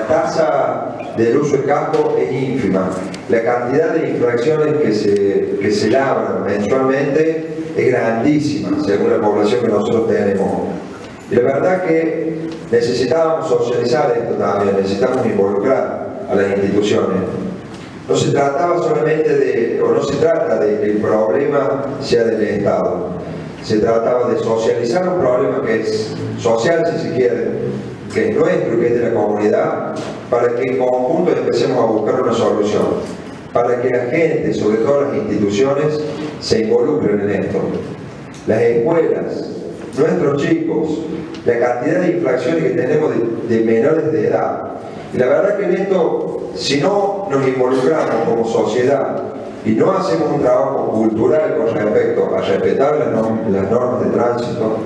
la tasa del uso de casco es ínfima. La cantidad de infracciones que se labran mensualmente es grandísima, según la población que nosotros tenemos. Y la verdad que necesitábamos socializar esto también, necesitamos involucrar a las instituciones. No se trataba solamente o no se trata de que el problema sea del Estado. Se trataba de socializar un problema que es social, si se quiere, que es nuestro, que es de la comunidad, para que en conjunto empecemos a buscar una solución, para que la gente, sobre todo las instituciones, se involucren en esto. Las escuelas, nuestros chicos, la cantidad de infracciones que tenemos de menores de edad. Y la verdad que en esto, si no nos involucramos como sociedad y no hacemos un trabajo cultural con respecto a respetar las normas de tránsito,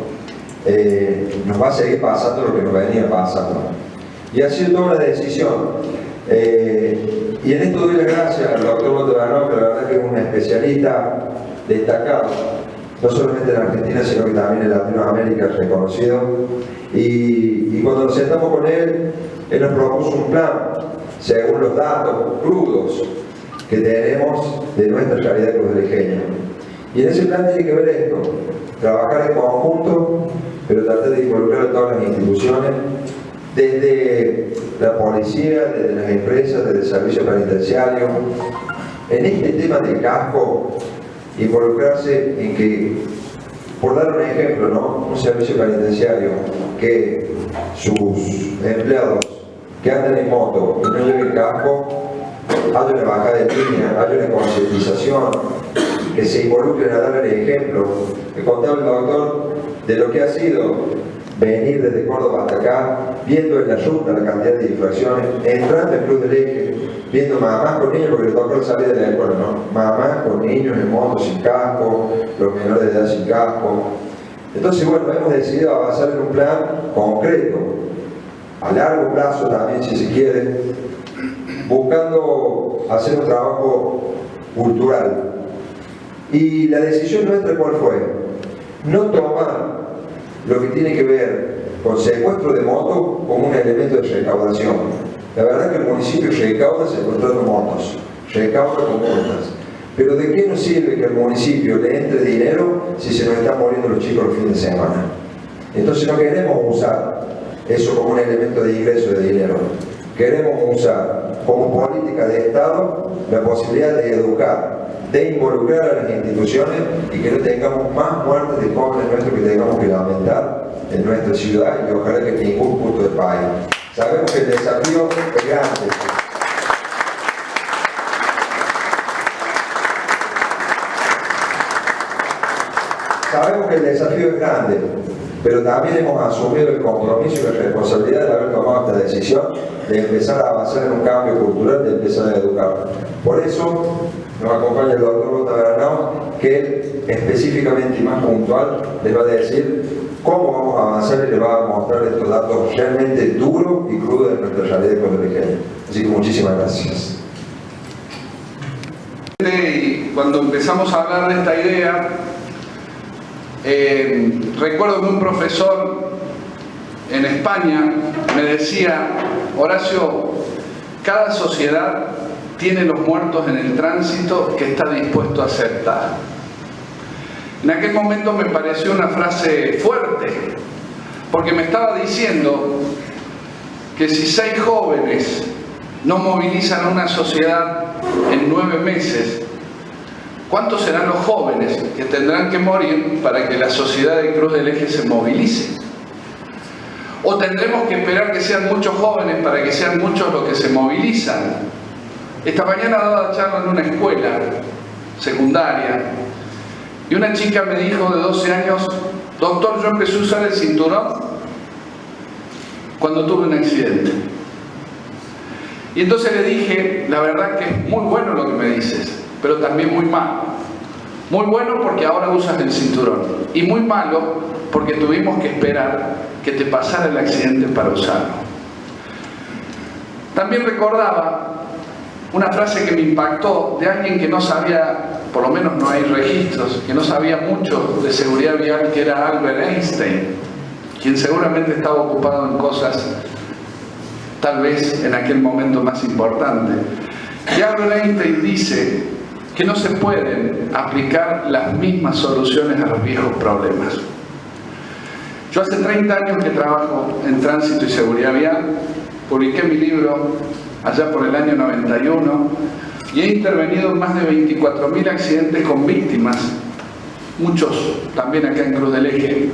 nos va a seguir pasando lo que nos venía pasando. Y ha sido toda una decisión. Y en esto doy las gracias al doctor Monteverno, que la verdad que es un especialista destacado, no solamente en Argentina, sino que también en Latinoamérica reconocido. Y cuando nos sentamos con él nos propuso un plan, según los datos crudos que tenemos de nuestra realidad crucerejeña. Y en ese plan tiene que ver esto, trabajar en conjunto, pero tratar de involucrar a todas las instituciones, desde la policía, desde las empresas, desde el servicio penitenciario. En este tema del casco, involucrarse en que, por dar un ejemplo, ¿no? Un servicio penitenciario que sus empleados que andan en moto y no lleven casco, haya una bajada de línea, haya una concientización, que se involucren a dar el ejemplo. Me contaba el doctor de lo que ha sido venir desde Córdoba hasta acá, viendo en la ruta la cantidad de infracciones, entrando en Cruz del Eje, viendo mamás con niños, porque les tocó salir de la escuela, ¿no? Mamás con niños en moto sin casco, los menores de edad sin casco. Entonces, bueno, hemos decidido avanzar en un plan concreto, a largo plazo también, si se quiere, buscando hacer un trabajo cultural. Y la decisión nuestra, ¿cuál fue? No tomar lo que tiene que ver con secuestro de moto como un elemento de recaudación. La verdad que el municipio recauda secuestrando motos, recauda con multas. Pero ¿de qué nos sirve que al municipio le entre dinero si se nos están muriendo los chicos los fines de semana? Entonces no queremos usar eso como un elemento de ingreso de dinero. Queremos usar como política de Estado la posibilidad de educar, de involucrar a las instituciones y que no tengamos más muertes de jóvenes nuestros que tengamos que lamentar en nuestra ciudad y ojalá que en ningún punto del país. Sabemos que el desafío es grande. Sabemos que el desafío es grande, pero también hemos asumido el compromiso y la responsabilidad de haber tomado esta decisión de empezar a avanzar en un cambio cultural, de empezar a educar. Por eso nos acompaña el doctor Monteverno, que él específicamente y más puntual les va a decir cómo vamos a avanzar y les va a mostrar estos datos realmente duros y crudos de nuestra realidad costarricense. Así que muchísimas gracias. Y cuando empezamos a hablar de esta idea, recuerdo que un profesor en España me decía: Horacio, cada sociedad tiene los muertos en el tránsito que está dispuesto a aceptar. En aquel momento me pareció una frase fuerte, porque me estaba diciendo que si 6 jóvenes no movilizan a una sociedad en 9 meses, ¿cuántos serán los jóvenes que tendrán que morir para que la sociedad de Cruz del Eje se movilice? ¿O tendremos que esperar que sean muchos jóvenes para que sean muchos los que se movilizan? Esta mañana daba charla en una escuela secundaria y una chica me dijo de 12 años: doctor, yo empecé a usar el cinturón cuando tuve un accidente. Y entonces le dije: la verdad que es muy bueno lo que me dices, pero también muy malo. Muy bueno porque ahora usas el cinturón, y muy malo porque tuvimos que esperar que te pasara el accidente para usarlo. También recordaba una frase que me impactó de alguien que no sabía, por lo menos no hay registros, que no sabía mucho de seguridad vial, que era Albert Einstein, quien seguramente estaba ocupado en cosas tal vez en aquel momento más importante. Y Albert Einstein dice que no se pueden aplicar las mismas soluciones a los viejos problemas. Yo hace 30 años que trabajo en tránsito y seguridad vial, publiqué mi libro allá por el año 91 y he intervenido en más de 24.000 accidentes con víctimas, muchos también acá en Cruz del Eje,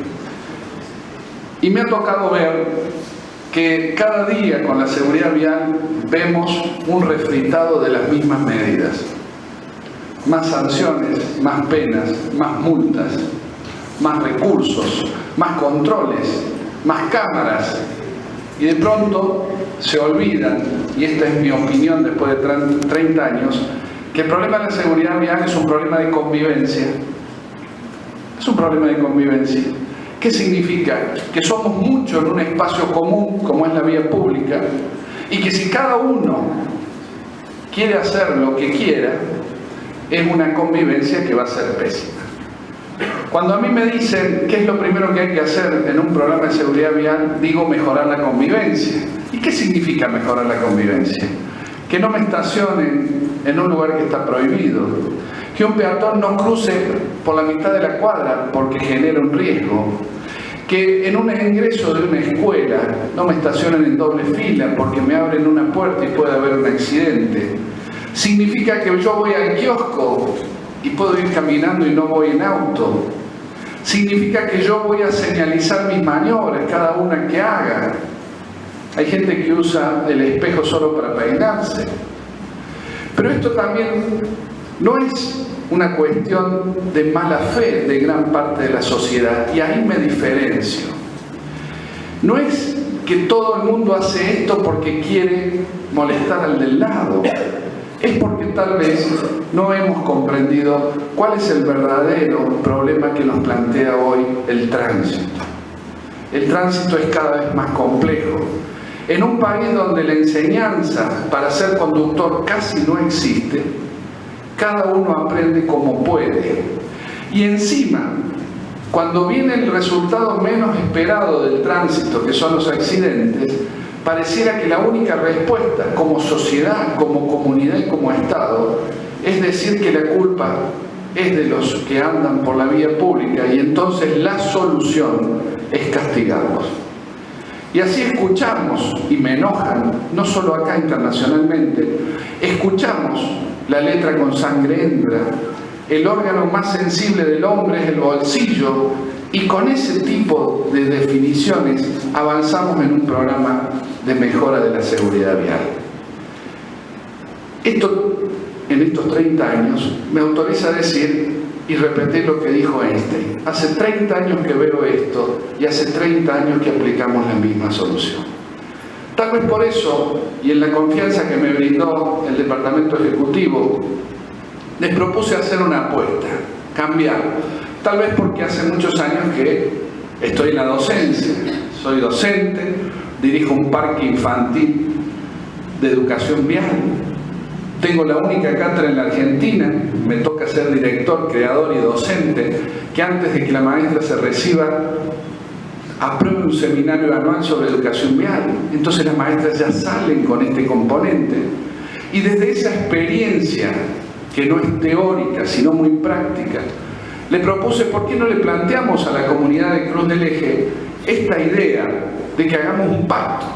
y me ha tocado ver que cada día con la seguridad vial vemos un refritado de las mismas medidas. Más sanciones, más penas, más multas, más recursos, más controles, más cámaras. Y de pronto se olvidan, y esta es mi opinión después de 30 años, que el problema de la seguridad vial es un problema de convivencia. Es un problema de convivencia. ¿Qué significa? Que somos muchos en un espacio común, como es la vía pública, y que si cada uno quiere hacer lo que quiera, es una convivencia que va a ser pésima. Cuando a mí me dicen qué es lo primero que hay que hacer en un programa de seguridad vial, digo mejorar la convivencia. ¿Y qué significa mejorar la convivencia? Que no me estacionen en un lugar que está prohibido, que un peatón no cruce por la mitad de la cuadra porque genera un riesgo, que en un ingreso de una escuela no me estacionen en doble fila porque me abren una puerta y puede haber un accidente. Significa que yo voy al kiosco y puedo ir caminando y no voy en auto. Significa que yo voy a señalizar mis maniobras, cada una que haga. Hay gente que usa el espejo solo para peinarse. Pero esto también no es una cuestión de mala fe de gran parte de la sociedad, y ahí me diferencio. No es que todo el mundo hace esto porque quiere molestar al del lado. Es porque tal vez no hemos comprendido cuál es el verdadero problema que nos plantea hoy el tránsito. El tránsito es cada vez más complejo. En un país donde la enseñanza para ser conductor casi no existe, cada uno aprende como puede. Y encima, cuando viene el resultado menos esperado del tránsito, que son los accidentes, pareciera que la única respuesta como sociedad, como comunidad y como Estado es decir que la culpa es de los que andan por la vía pública, y entonces la solución es castigarlos. Y así escuchamos, y me enojan, no solo acá internacionalmente, escuchamos la letra con sangre entra, el órgano más sensible del hombre es el bolsillo, y con ese tipo de definiciones avanzamos en un programa de mejora de la seguridad vial. Esto, en estos 30 años, me autoriza a decir y repetir lo que dijo Einstein. Hace 30 años que veo esto y hace 30 años que aplicamos la misma solución. Tal vez por eso, y en la confianza que me brindó el Departamento Ejecutivo, les propuse hacer una apuesta, cambiar. Tal vez porque hace muchos años que estoy en la docencia, soy docente, dirijo un parque infantil de educación vial, tengo la única cátedra en la Argentina, me toca ser director, creador y docente, que antes de que la maestra se reciba, apruebe un seminario anual sobre educación vial. Entonces las maestras ya salen con este componente. Y desde esa experiencia, que no es teórica, sino muy práctica, le propuse, ¿por qué no le planteamos a la comunidad de Cruz del Eje esta idea de que hagamos un pacto?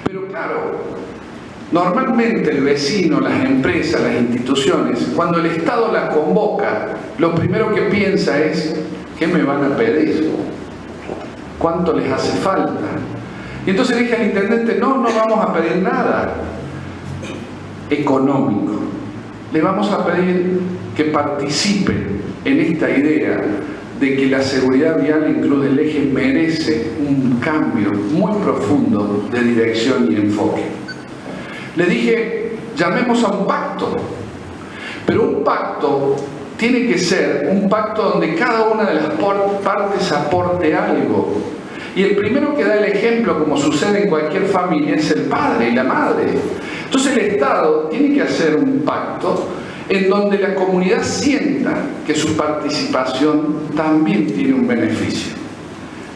Pero claro, normalmente el vecino, las empresas, las instituciones, cuando el Estado las convoca, lo primero que piensa es, ¿qué me van a pedir? ¿Cuánto les hace falta? Y entonces dije al intendente, no vamos a pedir nada económico. Le vamos a pedir que participen en esta idea de que la seguridad vial en Cruz del Eje merece un cambio muy profundo de dirección y enfoque. Le dije, llamemos a un pacto, pero un pacto tiene que ser un pacto donde cada una de las partes aporte algo. Y el primero que da el ejemplo, como sucede en cualquier familia, es el padre y la madre. Entonces el Estado tiene que hacer un pacto en donde la comunidad sienta que su participación también tiene un beneficio.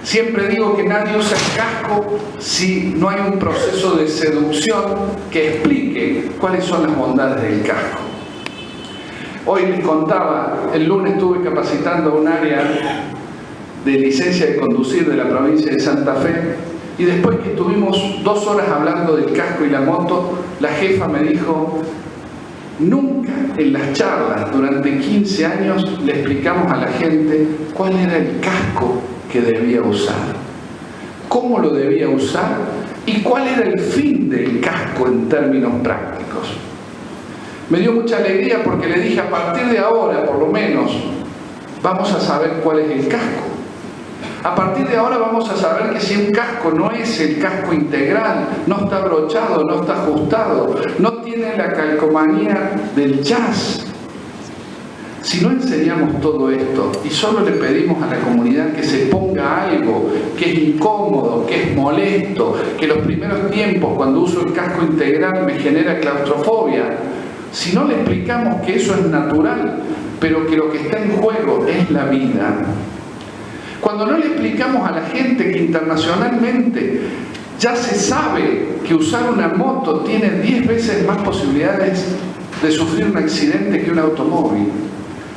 Siempre digo que nadie usa el casco si no hay un proceso de seducción que explique cuáles son las bondades del casco. Hoy les contaba, el lunes estuve capacitando a un área de licencia de conducir de la provincia de Santa Fe, y después que estuvimos 2 horas hablando del casco y la moto, la jefa me dijo: nunca en las charlas durante 15 años le explicamos a la gente cuál era el casco que debía usar, cómo lo debía usar y cuál era el fin del casco en términos prácticos. Me dio mucha alegría porque le dije: a partir de ahora, por lo menos, vamos a saber cuál es el casco. A partir de ahora vamos a saber que si un casco no es el casco integral, no está abrochado, no está ajustado, no tiene la calcomanía del jazz. Si no enseñamos todo esto y solo le pedimos a la comunidad que se ponga algo que es incómodo, que es molesto, que los primeros tiempos cuando uso el casco integral me genera claustrofobia, si no le explicamos que eso es natural, pero que lo que está en juego es la vida, cuando no le explicamos a la gente que internacionalmente ya se sabe que usar una moto tiene 10 veces más posibilidades de sufrir un accidente que un automóvil,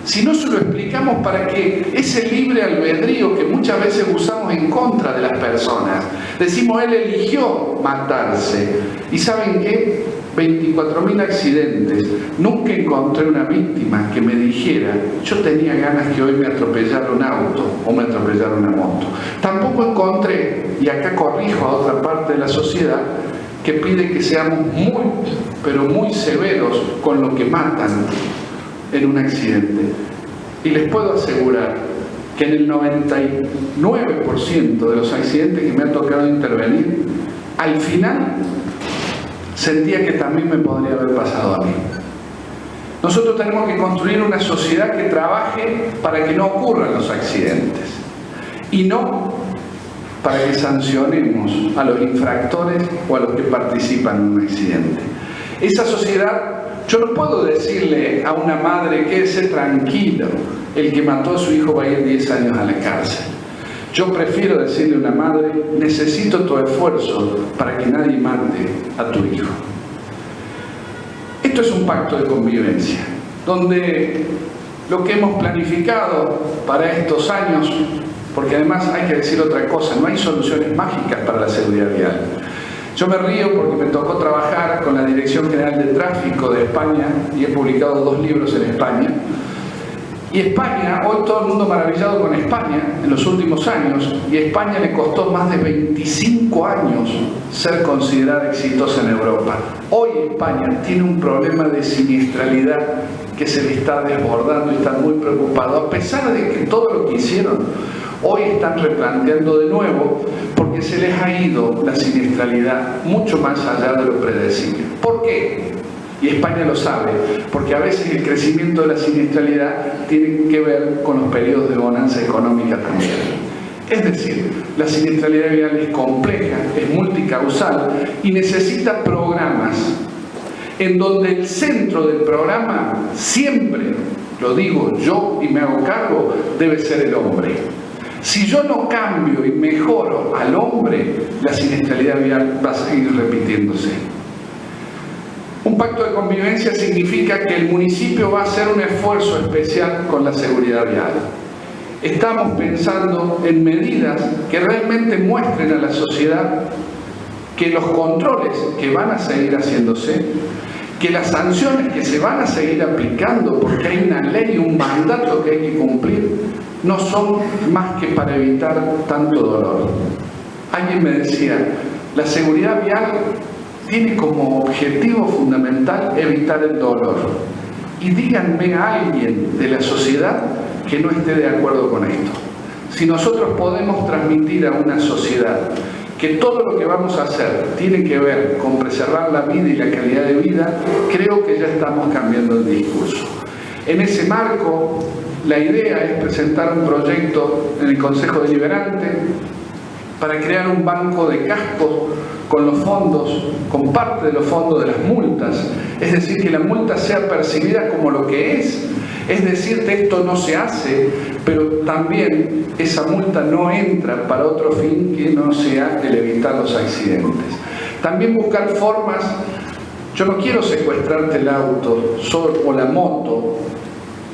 si no se lo explicamos para que ese libre albedrío que muchas veces usamos en contra de las personas, decimos: él eligió matarse, y ¿saben qué? 24.000 accidentes, nunca encontré una víctima que me dijera: yo tenía ganas que hoy me atropellara un auto o me atropellara una moto. Tampoco encontré, y acá corrijo a otra parte de la sociedad, que pide que seamos muy, pero muy severos con lo que matan en un accidente. Y les puedo asegurar que en el 99% de los accidentes que me ha tocado intervenir, al final sentía que también me podría haber pasado a mí. Nosotros tenemos que construir una sociedad que trabaje para que no ocurran los accidentes y no para que sancionemos a los infractores o a los que participan en un accidente. Esa sociedad, yo no puedo decirle a una madre: quédese tranquilo, el que mató a su hijo va a ir 10 años a la cárcel. Yo prefiero decirle a una madre: necesito tu esfuerzo para que nadie mate a tu hijo. Esto es un pacto de convivencia, donde lo que hemos planificado para estos años, porque además hay que decir otra cosa, no hay soluciones mágicas para la seguridad vial. Yo me río porque me tocó trabajar con la Dirección General de Tráfico de España y he publicado 2 libros en España. Y España, hoy todo el mundo maravillado con España en los últimos años, y a España le costó más de 25 años ser considerada exitosa en Europa. Hoy España tiene un problema de siniestralidad que se le está desbordando y está muy preocupado. A pesar de que todo lo que hicieron, hoy están replanteando de nuevo porque se les ha ido la siniestralidad mucho más allá de lo predecible. ¿Por qué? Y España lo sabe, porque a veces el crecimiento de la siniestralidad tiene que ver con los periodos de bonanza económica también. Es decir, la siniestralidad vial es compleja, es multicausal y necesita programas en donde el centro del programa siempre, lo digo yo y me hago cargo, debe ser el hombre. Si yo no cambio y mejoro al hombre, la siniestralidad vial va a seguir repitiéndose. Un pacto de convivencia significa que el municipio va a hacer un esfuerzo especial con la seguridad vial. Estamos pensando en medidas que realmente muestren a la sociedad que los controles que van a seguir haciéndose, que las sanciones que se van a seguir aplicando porque hay una ley, un mandato que hay que cumplir, no son más que para evitar tanto dolor. Alguien me decía: la seguridad vial tiene como objetivo fundamental evitar el dolor. Y díganme a alguien de la sociedad que no esté de acuerdo con esto. Si nosotros podemos transmitir a una sociedad que todo lo que vamos a hacer tiene que ver con preservar la vida y la calidad de vida, creo que ya estamos cambiando el discurso. En ese marco, la idea es presentar un proyecto en el Consejo Deliberante para crear un banco de cascos con los fondos, con parte de los fondos de las multas, es decir, que la multa sea percibida como lo que es Es decirte, esto no se hace, pero también esa multa no entra para otro fin que no sea el evitar los accidentes. También buscar formas. Yo no quiero secuestrarte el auto o la moto,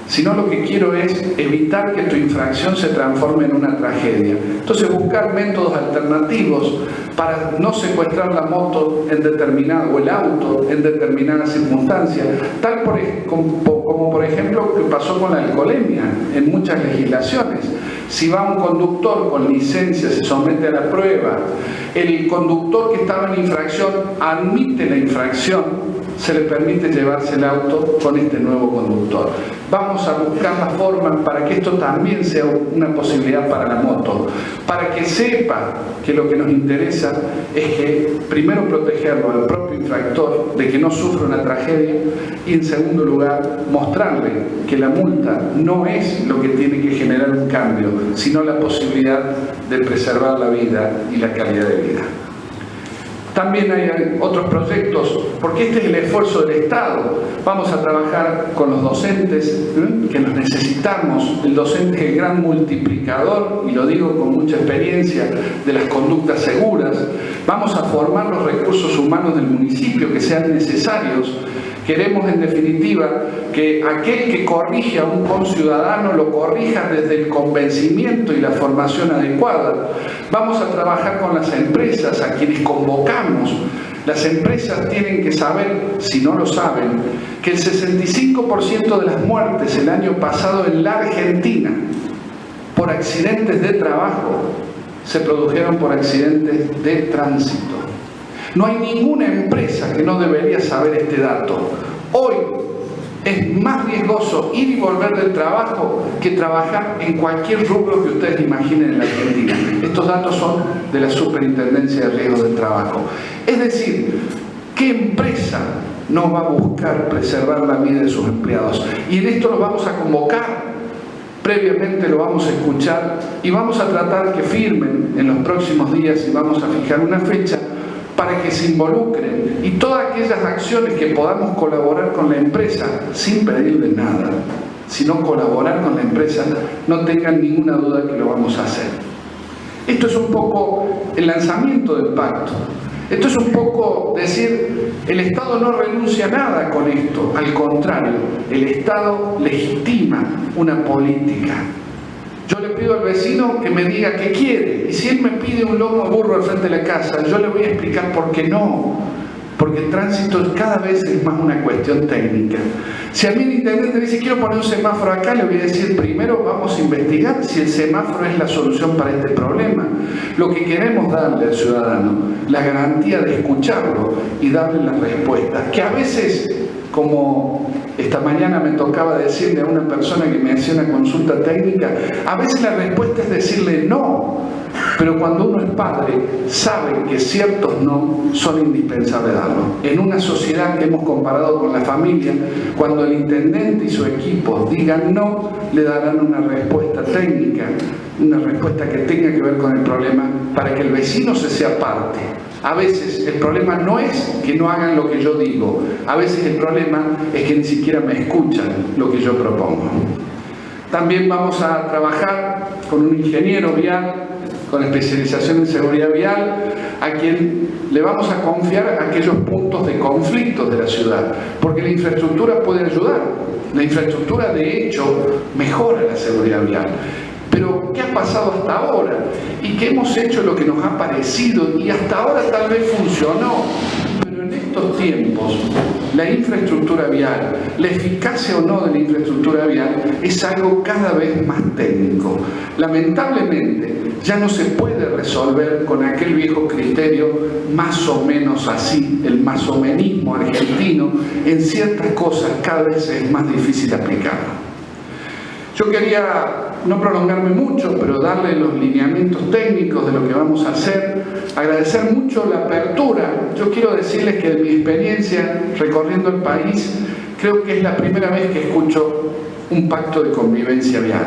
sino lo que quiero es evitar que tu infracción se transforme en una tragedia. Entonces, buscar métodos alternativos para no secuestrar la moto o el auto en determinadas circunstancias, tal como por ejemplo lo que pasó con la alcoholemia en muchas legislaciones. Si va un conductor con licencia, se somete a la prueba, el conductor que estaba en infracción admite la infracción, se le permite llevarse el auto con este nuevo conductor. Vamos a buscar la forma para que esto también sea una posibilidad para la moto, para que sepa que lo que nos interesa es que primero protegerlo al propio infractor de que no sufra una tragedia y en segundo lugar mostrarle que la multa no es lo que tiene que generar un cambio, sino la posibilidad de preservar la vida y la calidad de vida. También hay otros proyectos, porque este es el esfuerzo del Estado. Vamos a trabajar con los docentes, que los necesitamos. El docente es el gran multiplicador, y lo digo con mucha experiencia, de las conductas seguras. Vamos a formar los recursos humanos del municipio que sean necesarios. Queremos, en definitiva, que aquel que corrige a un conciudadano lo corrija desde el convencimiento y la formación adecuada. Vamos a trabajar con las empresas, a quienes convocamos. Las empresas tienen que saber, si no lo saben, que el 65% de las muertes el año pasado en la Argentina por accidentes de trabajo se produjeron por accidentes de tránsito. No hay ninguna empresa que no debería saber este dato. Hoy es más riesgoso ir y volver del trabajo que trabajar en cualquier rubro que ustedes imaginen en la Argentina. Estos datos son de la Superintendencia de Riesgos del Trabajo. Es decir, ¿qué empresa no va a buscar preservar la vida de sus empleados? Y en esto los vamos a convocar. Previamente lo vamos a escuchar y vamos a tratar que firmen en los próximos días y vamos a fijar una fecha para que se involucren y todas aquellas acciones que podamos colaborar con la empresa sin pedirle nada, sino colaborar con la empresa, no tengan ninguna duda que lo vamos a hacer. Esto es un poco el lanzamiento del pacto. Esto es un poco decir, el Estado no renuncia a nada con esto, al contrario, el Estado legitima una política. Yo le pido al vecino que me diga qué quiere, y si él me pide un lomo de burro al frente de la casa, yo le voy a explicar por qué no, porque el tránsito cada vez es más una cuestión técnica. Si a mí el intendente dice quiero poner un semáforo acá, le voy a decir primero vamos a investigar si el semáforo es la solución para este problema. Lo que queremos darle al ciudadano, la garantía de escucharlo y darle las respuestas, que a veces, como esta mañana me tocaba decirle a una persona que me hacía una consulta técnica, a veces la respuesta es decirle no, pero cuando uno es padre sabe que ciertos no son indispensables darlos. En una sociedad que hemos comparado con la familia, cuando el intendente y su equipo digan no, le darán una respuesta técnica, una respuesta que tenga que ver con el problema, para que el vecino se sea parte. A veces el problema no es que no hagan lo que yo digo, a veces el problema es que ni siquiera me escuchan lo que yo propongo. También vamos a trabajar con un ingeniero vial, con especialización en seguridad vial, a quien le vamos a confiar aquellos puntos de conflicto de la ciudad, porque la infraestructura puede ayudar. La infraestructura, de hecho, mejora la seguridad vial. Pero, ¿qué ha pasado hasta ahora? ¿Y qué hemos hecho lo que nos ha parecido? Y hasta ahora tal vez funcionó, pero en estos tiempos, la infraestructura vial, la eficacia o no de la infraestructura vial, es algo cada vez más técnico. Lamentablemente, ya no se puede resolver con aquel viejo criterio más o menos así, el masomenismo argentino, en ciertas cosas cada vez es más difícil aplicarlo. Yo quería no prolongarme mucho, pero darle los lineamientos técnicos de lo que vamos a hacer, agradecer mucho la apertura. Yo quiero decirles que de mi experiencia recorriendo el país, creo que es la primera vez que escucho un pacto de convivencia vial.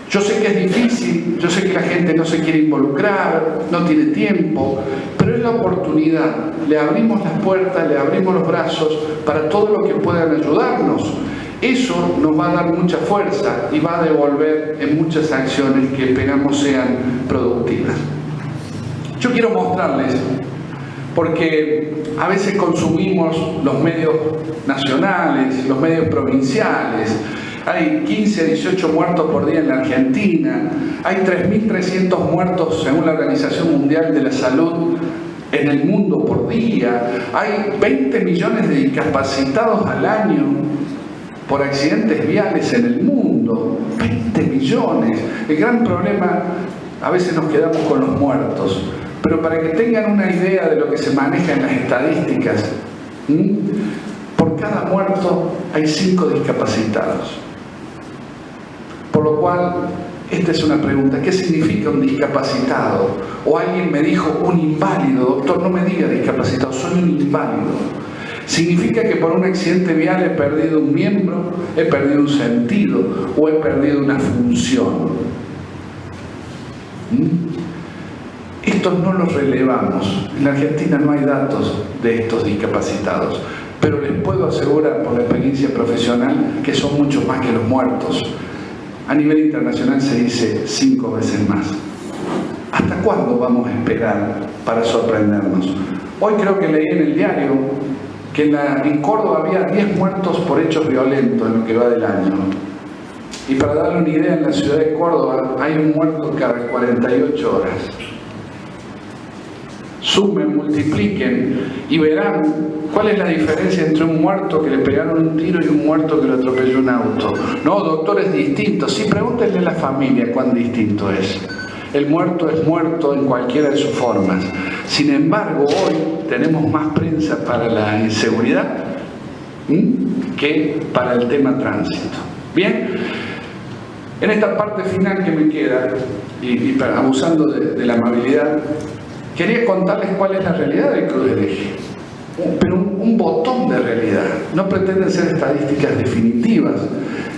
Yo sé que es difícil, yo sé que la gente no se quiere involucrar, no tiene tiempo, pero es la oportunidad. Le abrimos las puertas, le abrimos los brazos para todo lo que puedan ayudarnos. Eso nos va a dar mucha fuerza y va a devolver en muchas acciones que esperamos sean productivas. Yo quiero mostrarles, porque a veces consumimos los medios nacionales, los medios provinciales. Hay 15 a 18 muertos por día en la Argentina, hay 3.300 muertos según la Organización Mundial de la Salud en el mundo por día, hay 20 millones de discapacitados al año por accidentes viales en el mundo, 20 millones. El gran problema, a veces nos quedamos con los muertos, pero para que tengan una idea de lo que se maneja en las estadísticas, por cada muerto hay 5 discapacitados. Por lo cual, esta es una pregunta: ¿qué significa un discapacitado? O alguien me dijo un inválido. Doctor, no me diga discapacitado, soy un inválido. Significa que por un accidente vial he perdido un miembro, he perdido un sentido o he perdido una función. Estos no los relevamos. En la Argentina no hay datos de estos discapacitados, pero les puedo asegurar por la experiencia profesional que son muchos más que los muertos. A nivel internacional se dice 5 veces más. ¿Hasta cuándo vamos a esperar para sorprendernos? Hoy creo que leí en el diario que en Córdoba había 10 muertos por hechos violentos en lo que va del año. Y para darle una idea, en la ciudad de Córdoba hay un muerto cada 48 horas. Sumen, multipliquen y verán cuál es la diferencia entre un muerto que le pegaron un tiro y un muerto que lo atropelló un auto. No, doctor, es distinto. Sí, pregúntenle a la familia cuán distinto es. El muerto es muerto en cualquiera de sus formas. Sin embargo, hoy tenemos más prensa para la inseguridad que para el tema tránsito. Bien, en esta parte final que me queda, y abusando de la amabilidad, quería contarles cuál es la realidad del Cruz del Eje, pero un botón de realidad. No pretenden ser estadísticas definitivas,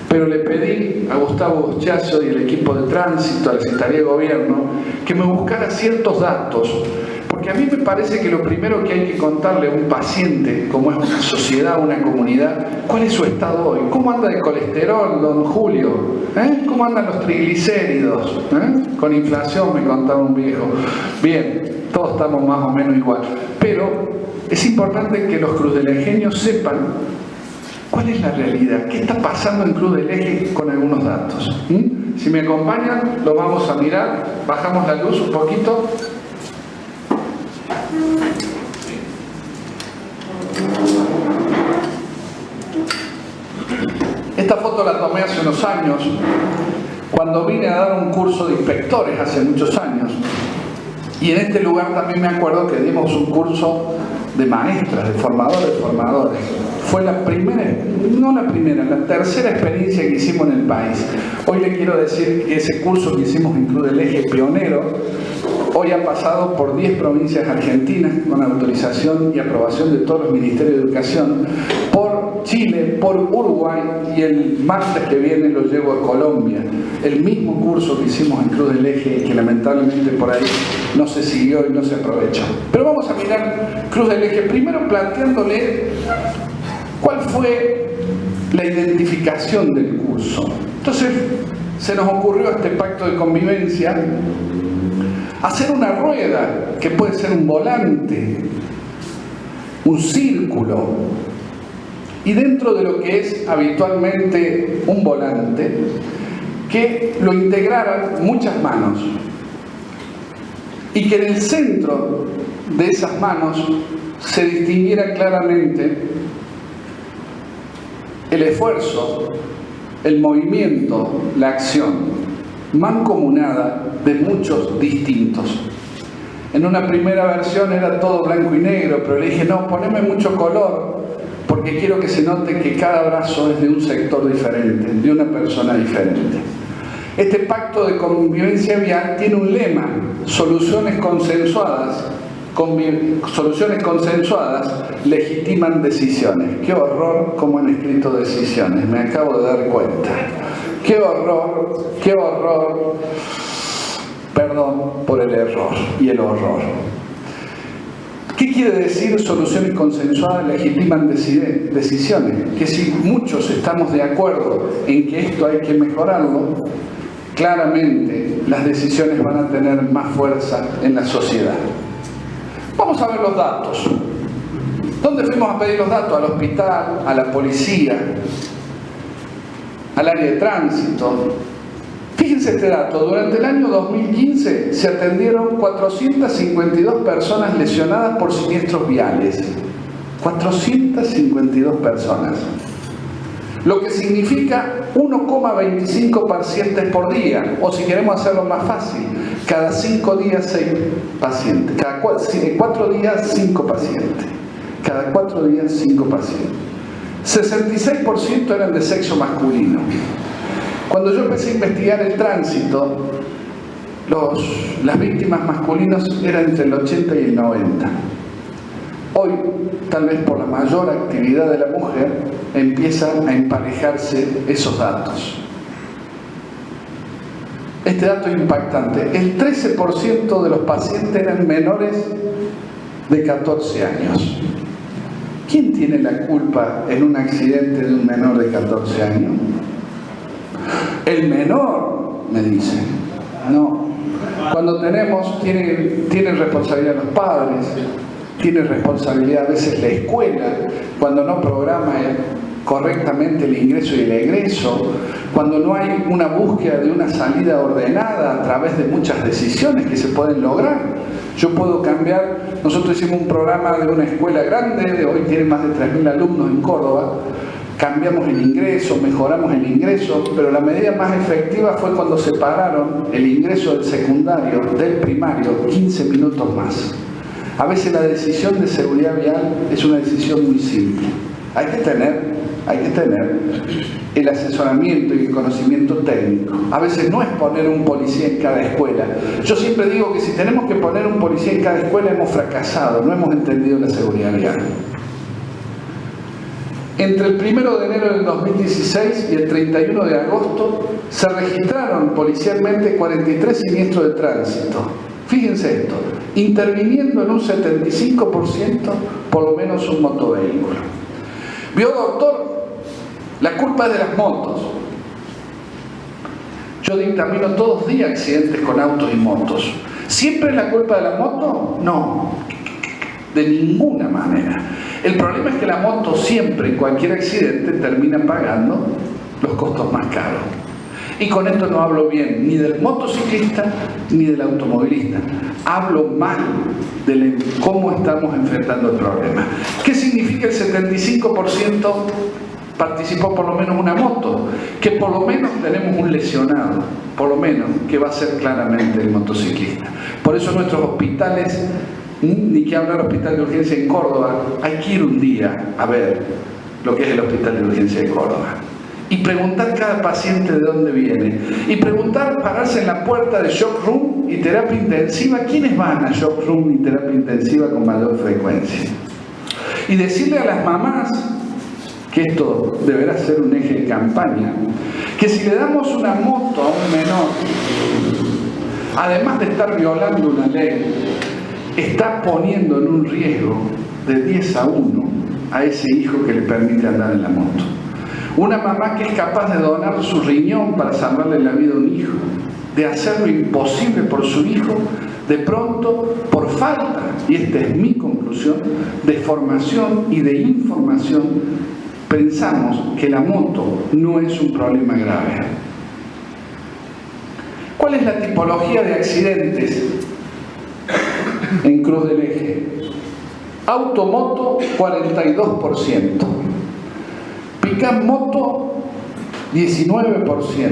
pero le pedí a Gustavo Chazo y el equipo de tránsito, a la Secretaría de Gobierno, que me buscara ciertos datos, porque a mí me parece que lo primero que hay que contarle a un paciente, como es una sociedad, una comunidad, ¿cuál es su estado hoy? ¿Cómo anda de colesterol, don Julio? ¿Cómo andan los triglicéridos? Con inflación, me contaba un viejo. Bien, todos estamos más o menos igual, pero es importante que los cruzdelengueños sepan cuál es la realidad, qué está pasando en Cruz del Eje con algunos datos. Si me acompañan, lo vamos a mirar. Bajamos la luz un poquito. Esta foto la tomé hace unos años, cuando vine a dar un curso de inspectores hace muchos años. Y en este lugar también me acuerdo que dimos un curso de maestras, de formadores. Fue la primera, no la primera, la tercera experiencia que hicimos en el país. Hoy le quiero decir que ese curso que hicimos en Cruz del Eje, pionero, hoy ha pasado por 10 provincias argentinas con autorización y aprobación de todos los ministerios de educación, por Chile, por Uruguay, y el martes que viene lo llevo a Colombia. El mismo curso que hicimos en Cruz del Eje y que lamentablemente por ahí no se siguió y no se aprovechó. Pero vamos a mirar Cruz del Eje, primero planteándole cuál fue la identificación del curso. Entonces se nos ocurrió este pacto de convivencia, hacer una rueda que puede ser un volante, un círculo, y dentro de lo que es habitualmente un volante, que lo integraran muchas manos y que en el centro de esas manos se distinguiera claramente el esfuerzo, el movimiento, la acción mancomunada de muchos distintos. En una primera versión era todo blanco y negro, pero le dije, no, poneme mucho color, porque quiero que se note que cada brazo es de un sector diferente, de una persona diferente. Este pacto de convivencia vial tiene un lema: soluciones consensuadas legitiman decisiones. Qué horror cómo han escrito decisiones, me acabo de dar cuenta. Qué horror, perdón por el error y el horror. ¿Qué quiere decir soluciones consensuadas legitiman decisiones? Que si muchos estamos de acuerdo en que esto hay que mejorarlo, claramente las decisiones van a tener más fuerza en la sociedad. Vamos a ver los datos. ¿Dónde fuimos a pedir los datos? Al hospital, a la policía, al área de tránsito. Fíjense este dato, durante el año 2015 se atendieron 452 personas lesionadas por siniestros viales. 452 personas. Lo que significa 1,25 pacientes por día, o si queremos hacerlo más fácil, cada 5 días 6 pacientes, cada 4 días 5 pacientes, cada 4 días 5 pacientes. 66% eran de sexo masculino. Cuando yo empecé a investigar el tránsito, las víctimas masculinas eran entre el 80 y el 90. Hoy, tal vez por la mayor actividad de la mujer, empiezan a emparejarse esos datos. Este dato es impactante. El 13% de los pacientes eran menores de 14 años. ¿Quién tiene la culpa en un accidente de un menor de 14 años? El menor, me dicen. No. Cuando tienen responsabilidad los padres, tiene responsabilidad a veces la escuela, cuando no programa correctamente el ingreso y el egreso, cuando no hay una búsqueda de una salida ordenada a través de muchas decisiones que se pueden lograr. Yo puedo cambiar, nosotros hicimos un programa de una escuela grande, de hoy tiene más de 3.000 alumnos en Córdoba, cambiamos el ingreso, mejoramos el ingreso, pero la medida más efectiva fue cuando separaron el ingreso del secundario del primario 15 minutos más. A veces la decisión de seguridad vial es una decisión muy simple. Hay que tener el asesoramiento y el conocimiento técnico. A veces no es poner un policía en cada escuela. Yo siempre digo que si tenemos que poner un policía en cada escuela hemos fracasado, no hemos entendido la seguridad vial. Entre el 1 de enero del 2016 y el 31 de agosto se registraron policialmente 43 siniestros de tránsito. Fíjense esto, interviniendo en un 75% por lo menos un motovehículo. ¿Vio, doctor? La culpa es de las motos. Yo dictamino todos los días accidentes con autos y motos. ¿Siempre es la culpa de la moto? No, de ninguna manera. El problema es que la moto siempre, en cualquier accidente, termina pagando los costos más caros. Y con esto no hablo bien ni del motociclista ni del automovilista. Hablo mal de cómo estamos enfrentando el problema. ¿Qué significa el 75% participó por lo menos una moto? Que por lo menos tenemos un lesionado, por lo menos, que va a ser claramente el motociclista. Por eso nuestros hospitales, ni que hablar del hospital de urgencia en Córdoba, hay que ir un día a ver lo que es el hospital de urgencia de Córdoba. Y preguntar cada paciente de dónde viene. Y preguntar, pararse en la puerta de shock room y terapia intensiva. ¿Quiénes van a shock room y terapia intensiva con mayor frecuencia? Y decirle a las mamás, que esto deberá ser un eje de campaña, que si le damos una moto a un menor, además de estar violando una ley, está poniendo en un riesgo de 10-1 a ese hijo que le permite andar en la moto. Una mamá que es capaz de donar su riñón para salvarle la vida a un hijo, de hacer lo imposible por su hijo, de pronto, por falta, y esta es mi conclusión, de formación y de información, pensamos que la moto no es un problema grave. ¿Cuál es la tipología de accidentes en Cruz del Eje? Automoto, 42%. Pick-up moto, 19%.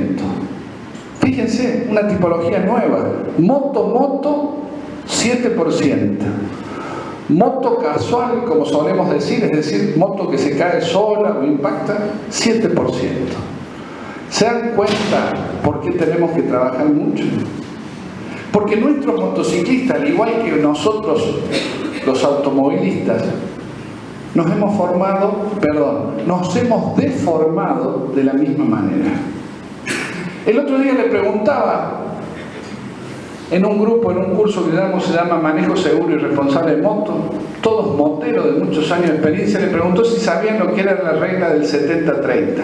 Fíjense, una tipología nueva. Moto, 7%. Moto casual, como solemos decir, es decir, moto que se cae sola o impacta, 7%. ¿Se dan cuenta por qué tenemos que trabajar mucho? Porque nuestros motociclistas, al igual que nosotros, los automovilistas, nos hemos deformado de la misma manera. El otro día le preguntaba en un grupo, en un curso que damos, se llama Manejo Seguro y Responsable de Moto, todos moteros de muchos años de experiencia, le preguntó si sabían lo que era la regla del 70-30.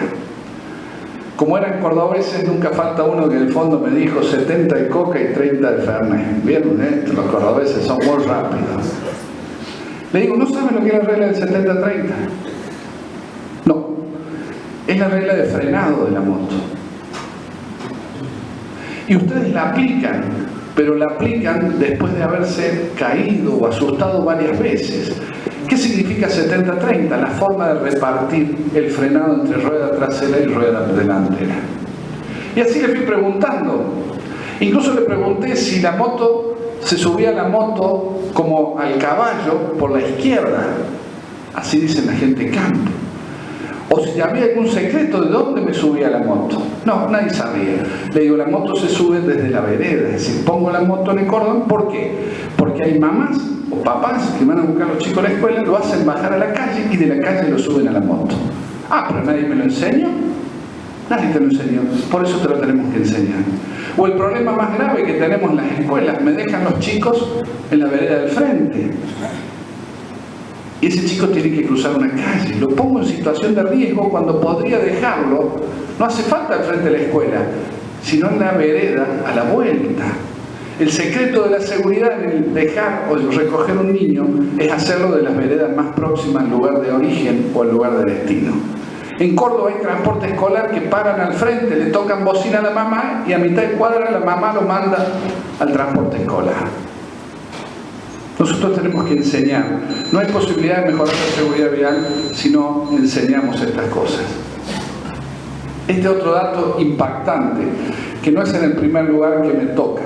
Como eran cordobeses, nunca falta uno que en el fondo me dijo 70 de coca y 30 de fernet. ¿Vieron esto? Los cordobeses son muy rápidos. Le digo, ¿no saben lo que es la regla del 70-30? No. Es la regla de frenado de la moto. Y ustedes la aplican, pero la aplican después de haberse caído o asustado varias veces. ¿Qué significa 70-30? La forma de repartir el frenado entre rueda trasera y rueda delantera. Y así le fui preguntando. Incluso le pregunté si la moto, se subía a la moto como al caballo por la izquierda. Así dicen la gente de campo. O si había algún secreto de dónde me subía la moto. No, nadie sabía. Le digo, la moto se sube desde la vereda. Es decir, pongo la moto en el cordón. ¿Por qué? Porque hay mamás o papás que van a buscar a los chicos a la escuela, lo hacen bajar a la calle y de la calle lo suben a la moto. Ah, pero nadie me lo enseñó. Nadie te lo enseñó. Por eso te lo tenemos que enseñar. O el problema más grave que tenemos en las escuelas, me dejan los chicos en la vereda del frente. Y ese chico tiene que cruzar una calle. Lo pongo en situación de riesgo cuando podría dejarlo. No hace falta al frente de la escuela, sino en la vereda a la vuelta. El secreto de la seguridad en el dejar o recoger un niño es hacerlo de las veredas más próximas al lugar de origen o al lugar de destino. En Córdoba hay transporte escolar que paran al frente, le tocan bocina a la mamá y a mitad de cuadra la mamá lo manda al transporte escolar. Nosotros tenemos que enseñar. No hay posibilidad de mejorar la seguridad vial si no enseñamos estas cosas. Este otro dato impactante, que no es en el primer lugar que me toca.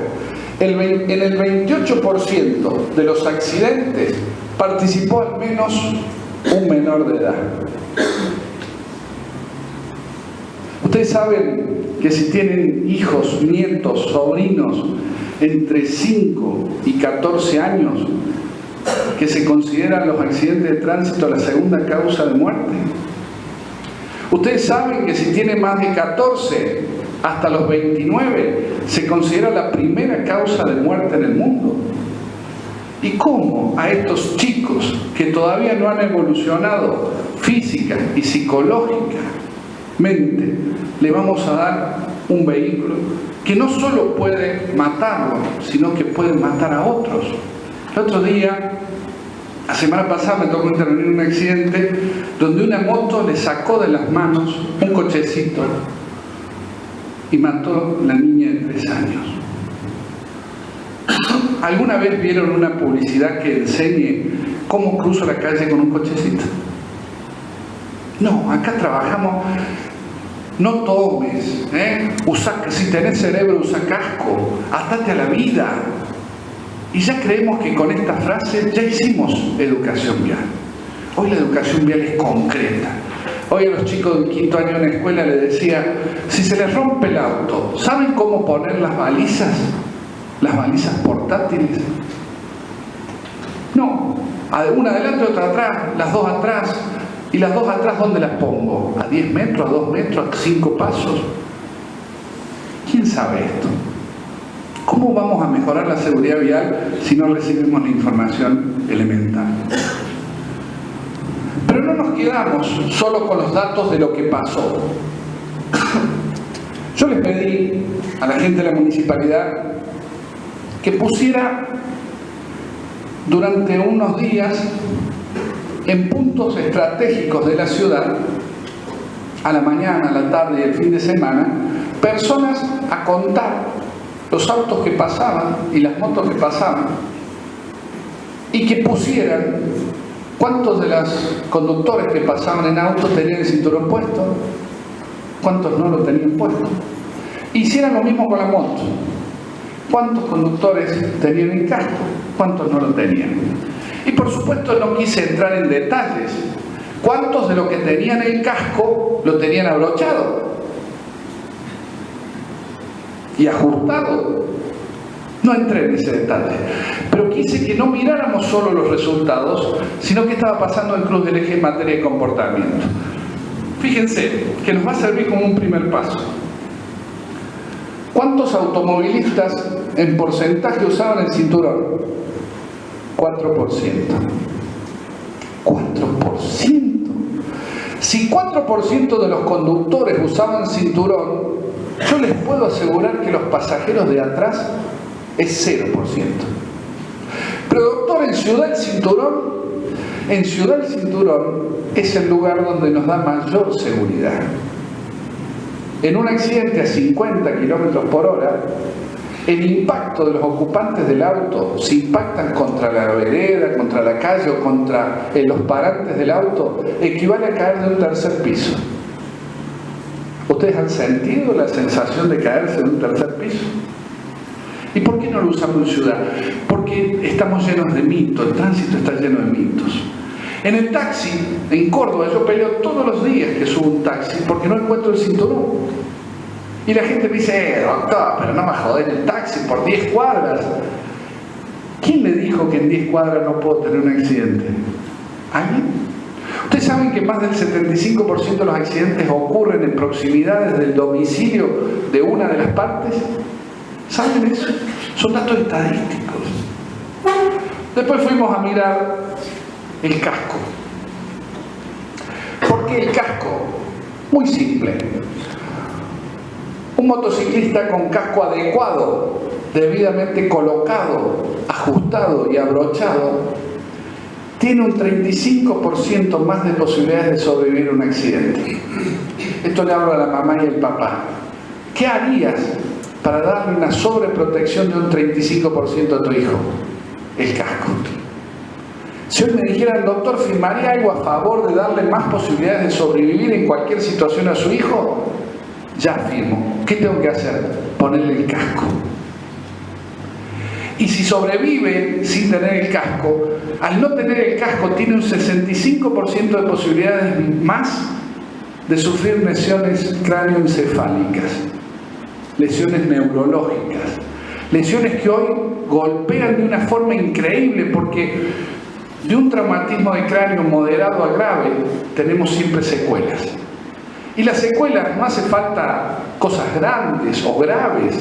En el 28% de los accidentes participó al menos un menor de edad. Ustedes saben que si tienen hijos, nietos, sobrinos entre 5 y 14 años, que se consideran los accidentes de tránsito la segunda causa de muerte. Ustedes saben que si tienen más de 14 hasta los 29, se considera la primera causa de muerte en el mundo. ¿Y cómo a estos chicos que todavía no han evolucionado física y psicológicamente le vamos a dar un vehículo que no solo puede matarlo, sino que puede matar a otros? El otro día, la semana pasada, me tocó intervenir en un accidente donde una moto le sacó de las manos un cochecito y mató a la niña de 3 años. ¿Alguna vez vieron una publicidad que enseñe cómo cruzo la calle con un cochecito? No, acá trabajamos. No tomes, si tenés cerebro, usa casco, atate a la vida. Y ya creemos que con esta frase ya hicimos educación vial. Hoy la educación vial es concreta. Hoy a los chicos del 5º año en la escuela les decía, si se les rompe el auto, ¿saben cómo poner las balizas? Las balizas portátiles. No, una adelante, otra atrás, las dos atrás. ¿Y las dos atrás dónde las pongo? ¿A 10 metros, a 2 metros, a 5 pasos? ¿Quién sabe esto? ¿Cómo vamos a mejorar la seguridad vial si no recibimos la información elemental? Pero no nos quedamos solo con los datos de lo que pasó. Yo les pedí a la gente de la municipalidad que pusiera durante unos días en puntos estratégicos de la ciudad, a la mañana, a la tarde y el fin de semana, personas a contar los autos que pasaban y las motos que pasaban, y que pusieran cuántos de los conductores que pasaban en auto tenían el cinturón puesto, cuántos no lo tenían puesto. Hicieran lo mismo con la moto. ¿Cuántos conductores tenían el casco? ¿Cuántos no lo tenían? Y por supuesto no quise entrar en detalles. ¿Cuántos de los que tenían el casco lo tenían abrochado y ajustado? No entré en ese detalle. Pero quise que no miráramos solo los resultados, sino qué estaba pasando en Cruz del Eje en materia de comportamiento. Fíjense que nos va a servir como un primer paso. ¿Cuántos automovilistas en porcentaje usaban el cinturón? 4%. 4%. Si 4% de los conductores usaban cinturón, yo les puedo asegurar que los pasajeros de atrás es 0%. Pero doctor, en Ciudad el Cinturón es el lugar donde nos da mayor seguridad. En un accidente a 50 km/h, el impacto de los ocupantes del auto, si impactan contra la vereda, contra la calle o contra los parantes del auto, equivale a caer de un tercer piso. ¿Ustedes han sentido la sensación de caerse de un tercer piso? ¿Y por qué no lo usamos en ciudad? Porque estamos llenos de mitos, el tránsito está lleno de mitos. En el taxi, en Córdoba, yo peleo todos los días que subo un taxi porque no encuentro el cinturón. Y la gente me dice, doctor, pero no me joder el taxi por 10 cuadras. ¿Quién le dijo que en 10 cuadras no puedo tener un accidente? ¿Alguien? ¿Ustedes saben que más del 75% de los accidentes ocurren en proximidades del domicilio de una de las partes? ¿Saben eso? Son datos estadísticos. Después fuimos a mirar el casco. ¿Por qué el casco? Muy simple. Un motociclista con casco adecuado, debidamente colocado, ajustado y abrochado, tiene un 35% más de posibilidades de sobrevivir a un accidente. Esto le hablo a la mamá y al papá. ¿Qué harías para darle una sobreprotección de un 35% a tu hijo? El casco. Si hoy me dijeran, doctor, ¿firmaría algo a favor de darle más posibilidades de sobrevivir en cualquier situación a su hijo? Ya firmo. ¿Qué tengo que hacer? Ponerle el casco. Y si sobrevive sin tener el casco, al no tener el casco tiene un 65% de posibilidades más de sufrir lesiones cráneoencefálicas, lesiones neurológicas, lesiones que hoy golpean de una forma increíble porque de un traumatismo de cráneo moderado a grave tenemos siempre secuelas. Y las secuelas no hace falta cosas grandes o graves.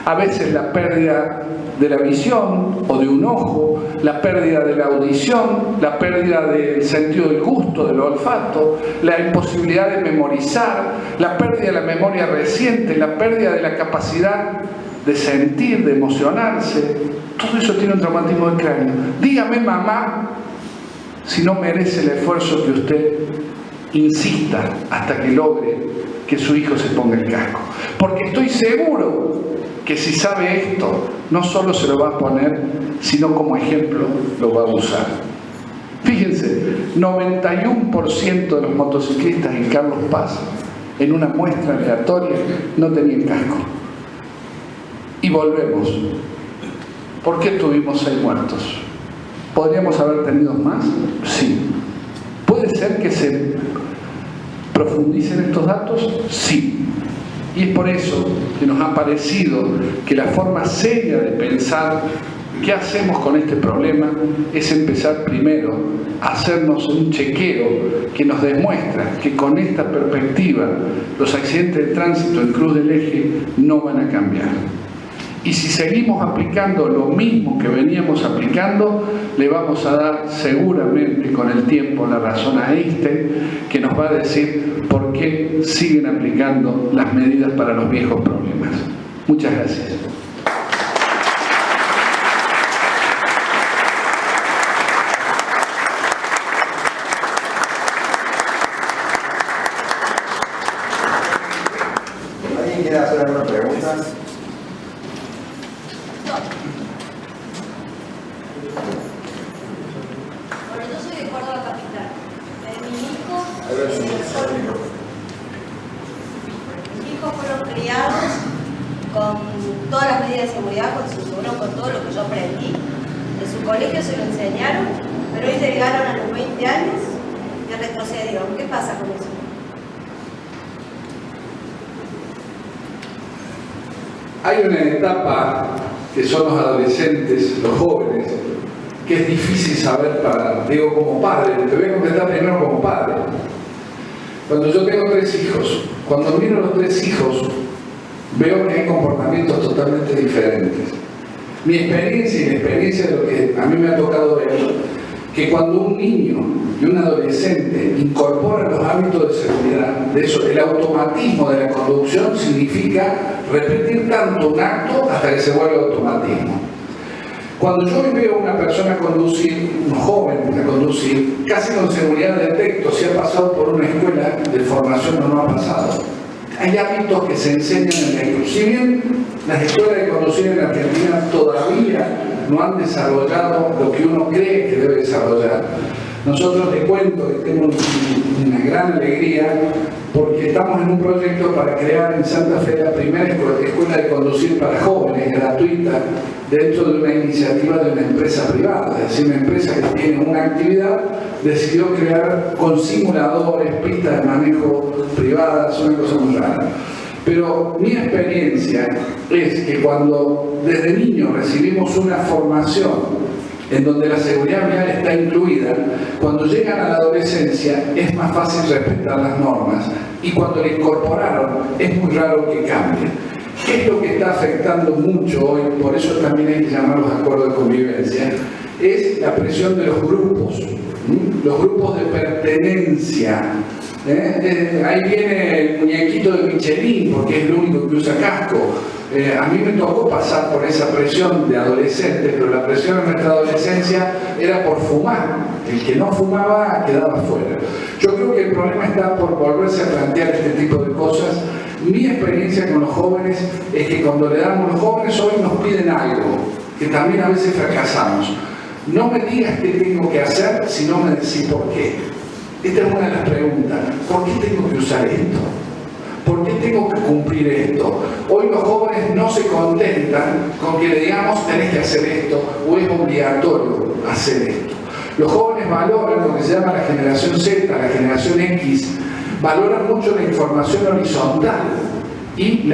A veces la pérdida de la visión o de un ojo, la pérdida de la audición, la pérdida del sentido del gusto, del olfato, la imposibilidad de memorizar, la pérdida de la memoria reciente, la pérdida de la capacidad de sentir, de emocionarse. Todo eso tiene un traumatismo de cráneo. Dígame, mamá, si no merece el esfuerzo que usted insista hasta que logre que su hijo se ponga el casco. Porque estoy seguro que si sabe esto, no solo se lo va a poner, sino como ejemplo lo va a usar. Fíjense, 91% de los motociclistas en Carlos Paz, en una muestra aleatoria, no tenían casco. Y volvemos. ¿Por qué tuvimos 6 muertos? ¿Podríamos haber tenido más? Sí. ¿Puede ser que se profundicen estos datos? Sí. Y es por eso que nos ha parecido que la forma seria de pensar qué hacemos con este problema es empezar primero a hacernos un chequeo que nos demuestra que con esta perspectiva los accidentes de tránsito en Cruz del Eje no van a cambiar. Y si seguimos aplicando lo mismo que veníamos aplicando, le vamos a dar seguramente con el tiempo la razón a Einstein, que nos va a decir por qué siguen aplicando las medidas para los viejos problemas. Muchas gracias. ¿Alguien quiere hacer alguna pregunta? Con todas las medidas de seguridad, con su cinturón, con todo lo que yo aprendí. En su colegio se lo enseñaron, pero hoy llegaron a los 20 años y retrocedieron. ¿Qué pasa con eso? Hay una etapa que son los adolescentes, los jóvenes, que es difícil saber digo como padre, te voy a contestar primero como padre. Cuando yo tengo 3 hijos, cuando miro a los 3 hijos, veo que hay comportamientos totalmente diferentes. Mi experiencia y la experiencia de lo que a mí me ha tocado ver, que cuando un niño y un adolescente incorporan los hábitos de seguridad, de eso, el automatismo de la conducción significa repetir tanto un acto hasta que se vuelve automatismo. Cuando yo veo a una persona conducir, un joven a conducir, casi con seguridad detecto si ha pasado por una escuela de formación o no ha pasado. Hay hábitos que se enseñan en la escuela. Si bien las escuelas de conducir en Argentina todavía no han desarrollado lo que uno cree que debe desarrollar, nosotros les cuento que tengo una gran alegría porque estamos en un proyecto para crear en Santa Fe la primera escuela de conducir para jóvenes, gratuita, dentro de una iniciativa de una empresa privada, es decir, una empresa que tiene una actividad, decidió crear con simuladores, pistas de manejo privadas, una cosa muy rara. Pero mi experiencia es que cuando desde niños recibimos una formación en donde la seguridad vial está incluida, cuando llegan a la adolescencia es más fácil respetar las normas y cuando la incorporaron es muy raro que cambie. ¿Qué es lo que está afectando mucho hoy? Por eso también hay que llamarlos acuerdos de convivencia. Es la presión de los grupos de pertenencia. Ahí viene el muñequito de Michelin porque es el único que usa casco. A mí me tocó pasar por esa presión de adolescente, pero la presión en nuestra adolescencia era por fumar. El que no fumaba quedaba fuera. Yo creo que el problema está por volverse a plantear este tipo de cosas. Mi experiencia con los jóvenes es que cuando le damos, los jóvenes hoy nos piden algo, que también a veces fracasamos. No me digas qué tengo que hacer, sino me decís por qué. Esta es una de las preguntas. ¿Por qué tengo que usar esto? ¿Por qué tengo que cumplir esto? Hoy los jóvenes no se contentan con que le digamos tenés que hacer esto o es obligatorio hacer esto. Los jóvenes valoran lo que se llama la generación Z, la generación X, valoran mucho la información horizontal y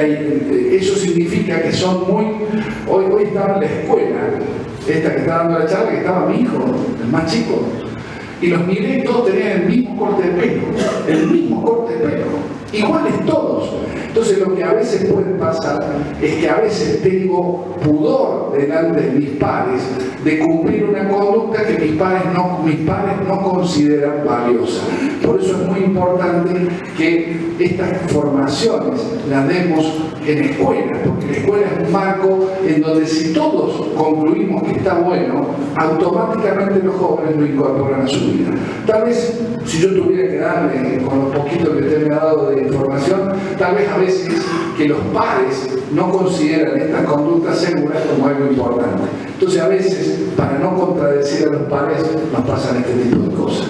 eso significa que son muy... Hoy estaba en la escuela, esta que está dando la charla, que estaba mi hijo, el más chico, y los miré y todos tenían el mismo corte de pelo, iguales todos. Entonces lo que a veces puede pasar es que a veces tengo pudor delante de mis pares de cumplir una conducta que mis padres no consideran valiosa. Por eso es muy importante que estas formaciones las demos en escuela, porque la escuela es un marco en donde si todos concluimos que está bueno, automáticamente los jóvenes lo incorporan a su vida. Tal vez, si yo tuviera que darle, con lo poquito que usted me ha dado de información, tal vez a veces que los padres no consideran estas conductas seguras como algo importante. Entonces a veces, para no contradecir a los padres, nos pasan este tipo de cosas.